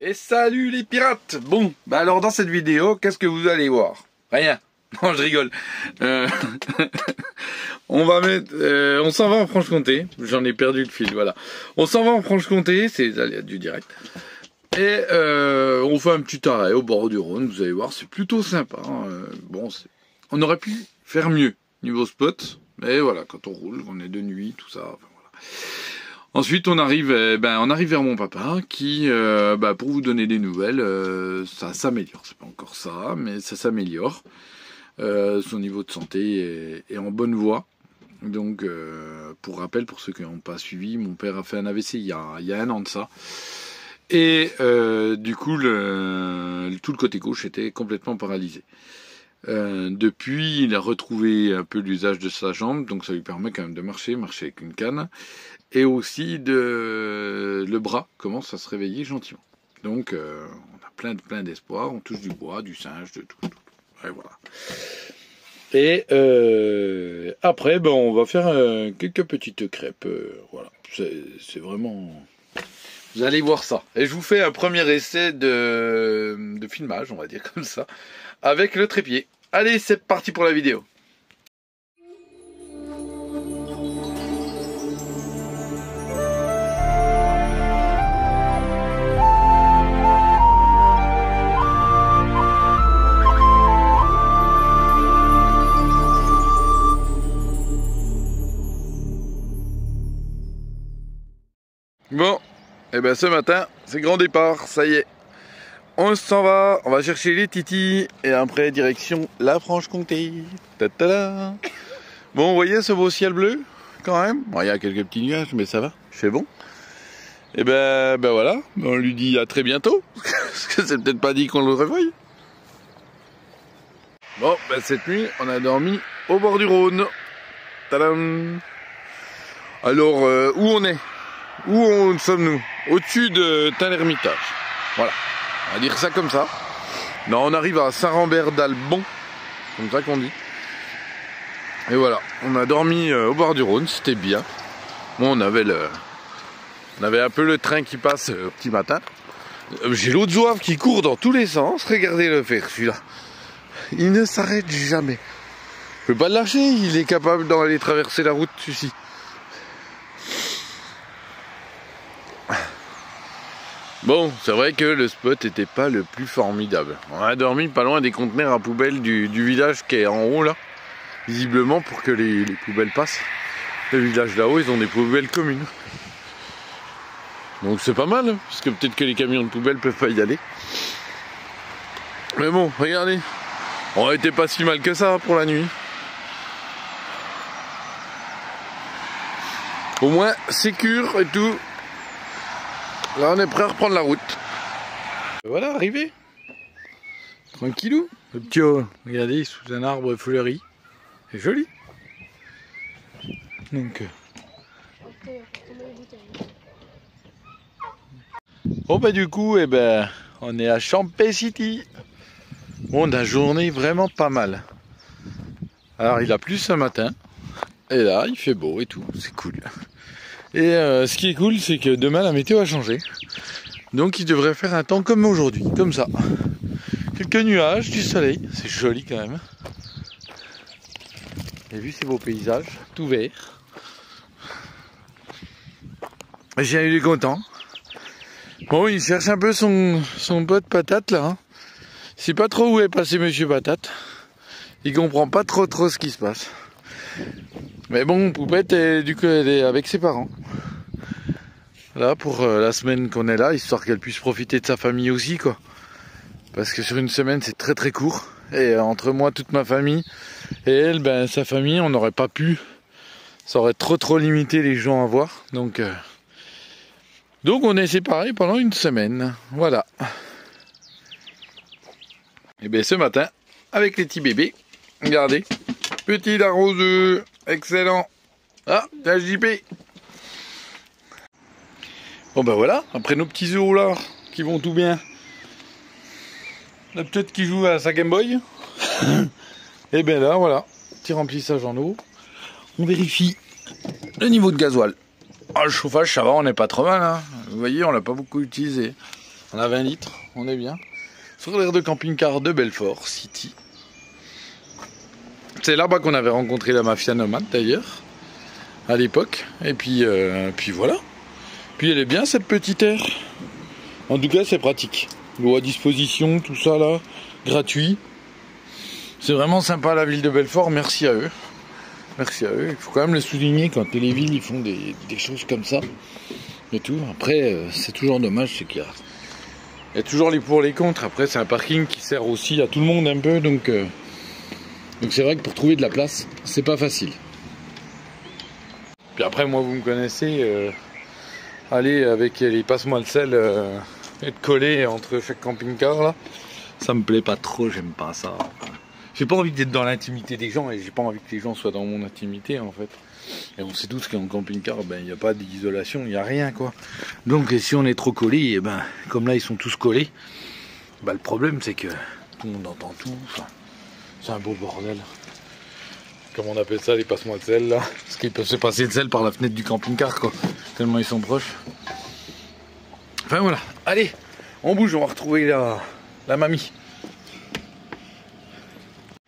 Et salut les pirates! Bon, bah alors dans cette vidéo, qu'est-ce que vous allez voir? Rien. Non, je rigole. On va mettre, on s'en va en Franche-Comté. J'en ai perdu le fil, voilà. On s'en va en Franche-Comté, c'est les aléas du direct. Et on fait un petit arrêt au bord du Rhône. Vous allez voir, c'est plutôt sympa. Bon, on aurait pu faire mieux niveau spot, mais voilà, quand on roule, on est de nuit, tout ça. Enfin, voilà. Ensuite, on arrive vers mon papa qui, pour vous donner des nouvelles, ça s'améliore. C'est pas encore ça, mais ça s'améliore. Son niveau de santé est en bonne voie. Donc, pour rappel, pour ceux qui n'ont pas suivi, mon père a fait un AVC il y a 1 an de ça. Et du coup, tout le côté gauche était complètement paralysé. Depuis, il a retrouvé un peu l'usage de sa jambe, donc ça lui permet quand même de marcher avec une canne. Et aussi, le bras commence à se réveiller gentiment. Donc, on a plein d'espoir. On touche du bois, du singe, de tout. Et voilà. Et après, on va faire quelques petites crêpes. Voilà. C'est vraiment... Vous allez voir ça. Et je vous fais un premier essai de filmage, on va dire comme ça, avec le trépied. Allez, c'est parti pour la vidéo. Bon, et ben ce matin, c'est grand départ, ça y est. On s'en va, on va chercher les titis et après direction la Franche-Comté. Ta-ta-da. Bon, vous voyez ce beau ciel bleu quand même. Bon, il y a quelques petits nuages, mais ça va, c'est bon. Et ben voilà, on lui dit à très bientôt, parce que c'est peut-être pas dit qu'on le revoie. Bon, cette nuit, on a dormi au bord du Rhône. Tadam. Alors, où on est? Où sommes-nous? Au-dessus de Tain-l'Hermitage. Voilà, on va dire ça comme ça. Non, on arrive à Saint-Rambert-d'Albon, comme ça qu'on dit. Et voilà, on a dormi au bord du Rhône, c'était bien. Bon, on avait un peu le train qui passe au petit matin. J'ai l'autre zouave qui court dans tous les sens. Regardez le faire, celui-là. Il ne s'arrête jamais. Je peux pas le lâcher, il est capable d'aller traverser la route, celui-ci. Bon, c'est vrai que le spot n'était pas le plus formidable. On a dormi pas loin des conteneurs à poubelles du village qui est en haut là. Visiblement pour que les poubelles passent. Le village là-haut, ils ont des poubelles communes. Donc c'est pas mal, parce que peut-être que les camions de poubelles peuvent pas y aller. Mais bon, regardez. On était pas si mal que ça pour la nuit. Au moins, sécure et tout. Là, on est prêt à reprendre la route. Voilà, arrivé. Tranquillou. Le petit haut, regardez, sous un arbre fleuri. C'est joli. Donc. Bon, du coup, on est à Champé City. Bon, la journée vraiment pas mal. Alors, il a plu ce matin. Et là, il fait beau et tout. C'est cool. Et ce qui est cool, c'est que demain la météo a changé. Donc il devrait faire un temps comme aujourd'hui, comme ça. Quelques nuages, du soleil, c'est joli quand même. Et vu ces beaux paysages, tout vert. J'ai eu content. Bon, il cherche un peu son pote Patate là. Je sais pas trop où est passé Monsieur Patate. Il comprend pas trop ce qui se passe. Mais bon, Poupette du coup elle est avec ses parents. Là pour la semaine qu'on est là, histoire qu'elle puisse profiter de sa famille aussi quoi. Parce que sur une semaine c'est très court. Et entre moi, toute ma famille et elle, sa famille, on n'aurait pas pu. Ça aurait trop limité les gens à voir. Donc on est séparés pendant une semaine. Voilà. Et ce matin, avec les petits bébés, regardez. Petit arroseux, excellent. Ah, la JP. Bon voilà, après nos petits œufs là, qui vont tout bien. La petite qui joue à sa Game Boy. Et là voilà, petit remplissage en eau. On vérifie le niveau de gasoil. Ah, le chauffage ça va, on n'est pas trop mal hein. Vous voyez, on l'a pas beaucoup utilisé. On a 20 litres, on est bien. Sur l'aire de camping-car de Belfort City. C'est là-bas qu'on avait rencontré la mafia nomade d'ailleurs, à l'époque. Et puis voilà. Puis elle est bien cette petite aire. En tout cas, c'est pratique. L'eau à disposition, tout ça là, gratuit. C'est vraiment sympa la ville de Belfort, merci à eux. Merci à eux. Il faut quand même le souligner quand les villes ils font des choses comme ça. Et tout. Après, c'est toujours dommage, c'est qu'il y a toujours les pour les contre. Après, c'est un parking qui sert aussi à tout le monde un peu, donc c'est vrai que pour trouver de la place, c'est pas facile. Puis après, moi, vous me connaissez, aller avec les passe-moi le sel, être collé entre chaque camping-car là, ça me plaît pas trop, j'aime pas ça. J'ai pas envie d'être dans l'intimité des gens et j'ai pas envie que les gens soient dans mon intimité en fait. Et on sait tous qu'en camping-car, il n'y a pas d'isolation, il n'y a rien quoi. Donc si on est trop collé, et comme là ils sont tous collés, le problème c'est que tout le monde entend tout. Enfin, c'est un beau bordel. Comme on appelle ça, les passements de sel là. Parce qu'ils peuvent se passer de sel par la fenêtre du camping-car quoi. Tellement ils sont proches. Enfin voilà, allez, on bouge, on va retrouver la mamie.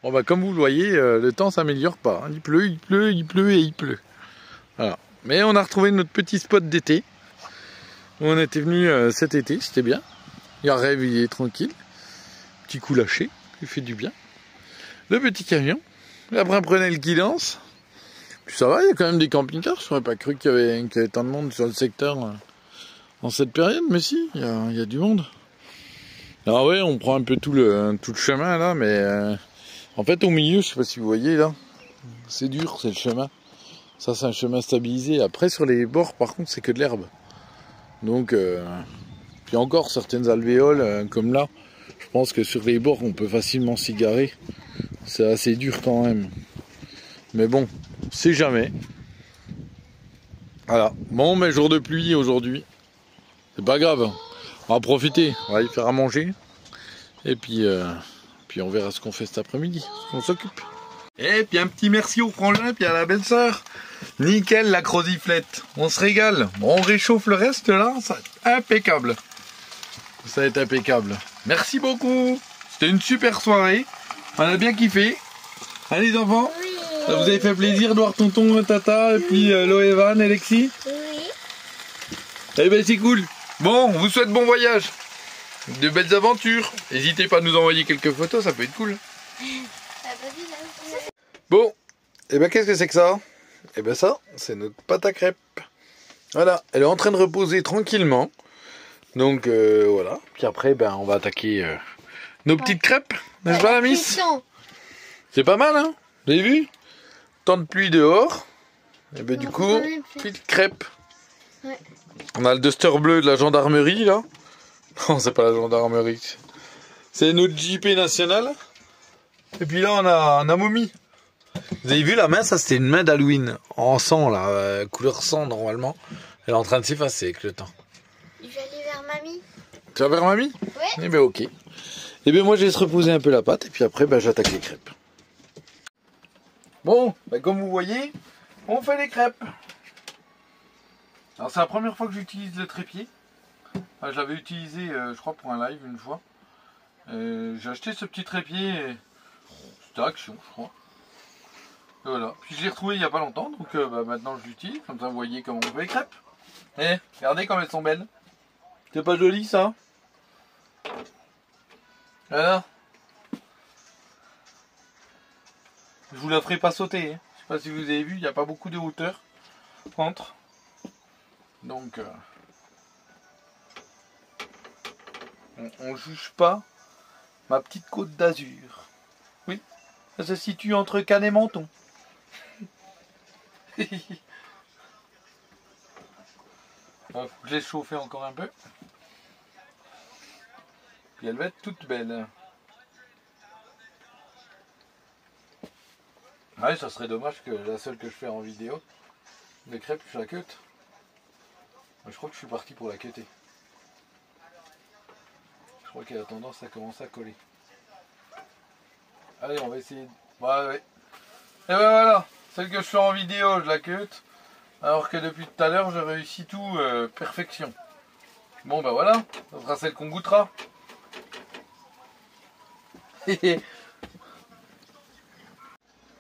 Bon comme vous le voyez, le temps s'améliore pas. Hein. Il pleut, il pleut, il pleut et il pleut. Voilà. Mais on a retrouvé notre petit spot d'été. On était venu cet été, c'était bien. Il a réveillé tranquille. Petit coup lâché, il fait du bien. Le petit camion. Après on prenait le guidance. Puis ça va, il y a quand même des camping-cars. Je n'aurais pas cru qu'il y avait tant de monde sur le secteur en cette période, mais si, il y a du monde. Alors ouais, on prend un peu tout le chemin là, mais en fait au milieu, je sais pas si vous voyez là, c'est dur, c'est le chemin. Ça c'est un chemin stabilisé. Après sur les bords par contre c'est que de l'herbe. Donc puis encore certaines alvéoles comme là, je pense que sur les bords on peut facilement s'y garer. C'est assez dur quand même. Mais bon, c'est jamais. Voilà. Bon mais jour de pluie aujourd'hui. C'est pas grave. On va profiter, on va y faire à manger. Et puis on verra ce qu'on fait cet après-midi. On s'occupe. Et puis un petit merci au frangin et à la belle-sœur. Nickel la croziflette. On se régale. Bon, on réchauffe le reste là. Ça va être impeccable. Ça va être impeccable. Merci beaucoup. C'était une super soirée. On a bien kiffé. Allez les enfants. Oui. Ça vous avez fait plaisir de voir tonton, tata et puis Loévan et Lexi. Oui. Eh ben c'est cool. Bon, on vous souhaite bon voyage. De belles aventures. N'hésitez pas à nous envoyer quelques photos, ça peut être cool. Bon, et qu'est-ce que c'est que ça? Et ça, c'est notre pâte à crêpes. Voilà, elle est en train de reposer tranquillement. Donc voilà. Puis après, on va attaquer nos petites crêpes. N'est-ce pas la miss? C'est pas mal, hein? Vous avez vu? Tant de pluie dehors. Et du coup, petites crêpes. Ouais. On a le duster bleu de la gendarmerie là. Non, c'est pas la gendarmerie. C'est notre JP national. Et puis là, on a Mommy. Vous avez vu la main, ça c'était une main d'Halloween. En sang là, couleur sang normalement. Elle est en train de s'effacer avec le temps. Je vais aller vers mamie. Tu vas vers mamie? Ouais. Eh ok. Et moi je vais se reposer un peu la pâte et puis après j'attaque les crêpes. Bon, comme vous voyez, on fait les crêpes. Alors c'est la première fois que j'utilise le trépied. Je l'avais utilisé, je crois, pour un live une fois. J'ai acheté ce petit trépied, c'était Action, je crois. Et voilà. Puis je l'ai retrouvé il n'y a pas longtemps, donc maintenant je l'utilise. Comme ça, vous voyez comment on fait les crêpes. Et regardez comme elles sont belles. C'est pas joli ça? Voilà. Je vous la ferai pas sauter. Hein. Je sais pas si vous avez vu, il n'y a pas beaucoup de hauteur entre. Donc on juge pas ma petite côte d'Azur. Oui, ça se situe entre Cannes et Menton. Faut que je laisse chauffer encore un peu. Puis elle va être toute belle. Ouais, ça serait dommage que la seule que je fais en vidéo, les crêpes, je la cut. Je crois que je suis parti pour la cutter. Je crois qu'elle a tendance à commencer à coller. Allez, on va essayer. Ouais. Et voilà, celle que je fais en vidéo, je la cut. Alors que depuis tout à l'heure, je réussis tout perfection. Bon bah voilà, ça sera celle qu'on goûtera. C'est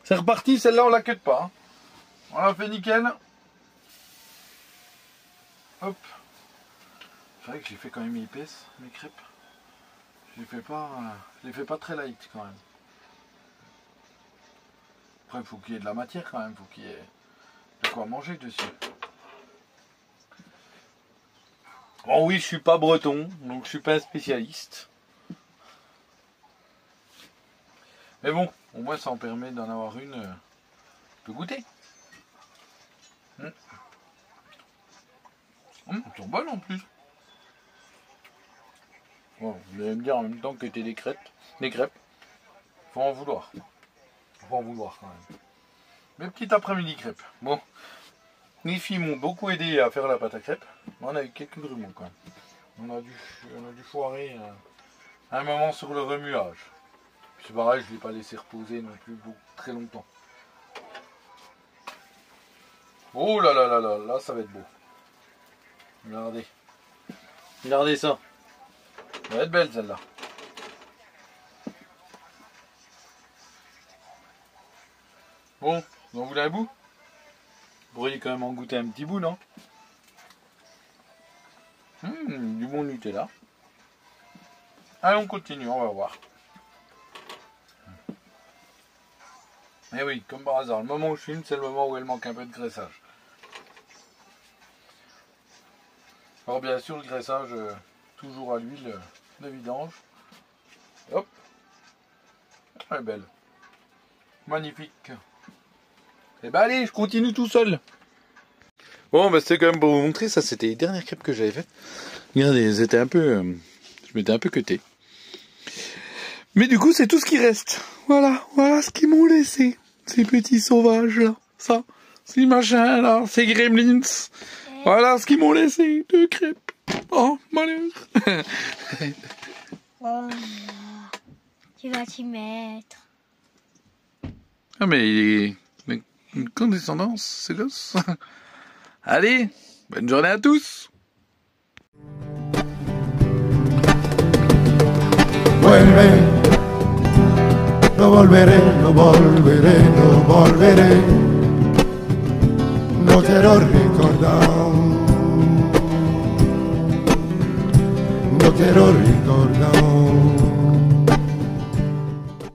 reparti, celle-là on la queue pas. Hein. On l'a fait nickel. Hop. C'est vrai que j'ai fait quand même épaisse mes crêpes. Je les fais pas très light quand même. Après il faut qu'il y ait de la matière quand même, il faut qu'il y ait de quoi manger dessus. Bon oui, je suis pas breton, donc je suis pas un spécialiste. Mais bon, au moins ça en permet d'en avoir une peut goûter. Elles sont bonnes en plus. Bon, vous allez me dire en même temps que t'es des crêpes. Faut en vouloir. Faut en vouloir quand même. Mais petit après-midi crêpes. Bon, les filles m'ont beaucoup aidé à faire la pâte à crêpes. On a eu quelques grumeaux quand même. On a dû foirer un moment sur le remuage. C'est pareil, je ne l'ai pas laissé reposer non plus très longtemps. Oh là là là là, là ça va être beau. Regardez. Regardez ça. Elle va être belle celle-là. Bon, vous en voulez un bout? Vous pourriez quand même en goûter un petit bout, non? Du bon Nutella. Allez, on continue, on va voir. Et oui, comme par hasard, le moment où je filme, c'est le moment où elle manque un peu de graissage. Alors bien sûr, le graissage, toujours à l'huile de vidange. Hop. Elle est belle. Magnifique. Et ben allez, je continue tout seul. Bon, bah c'était quand même pour vous montrer, ça c'était les dernières crêpes que j'avais faites. Regardez, elles étaient un peu... je m'étais un peu cuté. Mais du coup, c'est tout ce qui reste. Voilà ce qu'ils m'ont laissé. Ces petits sauvages là. Ça, ces machins là, ces gremlins. Voilà ce qu'ils m'ont laissé. 2 crêpes. Oh, malheur. Oh, tu vas t'y mettre. Ah mais il est... une condescendance, ce gosse. Allez, bonne journée à tous. Vuelve, no volveré, no volveré, no volveré. No quiero recordar, no quiero recordar.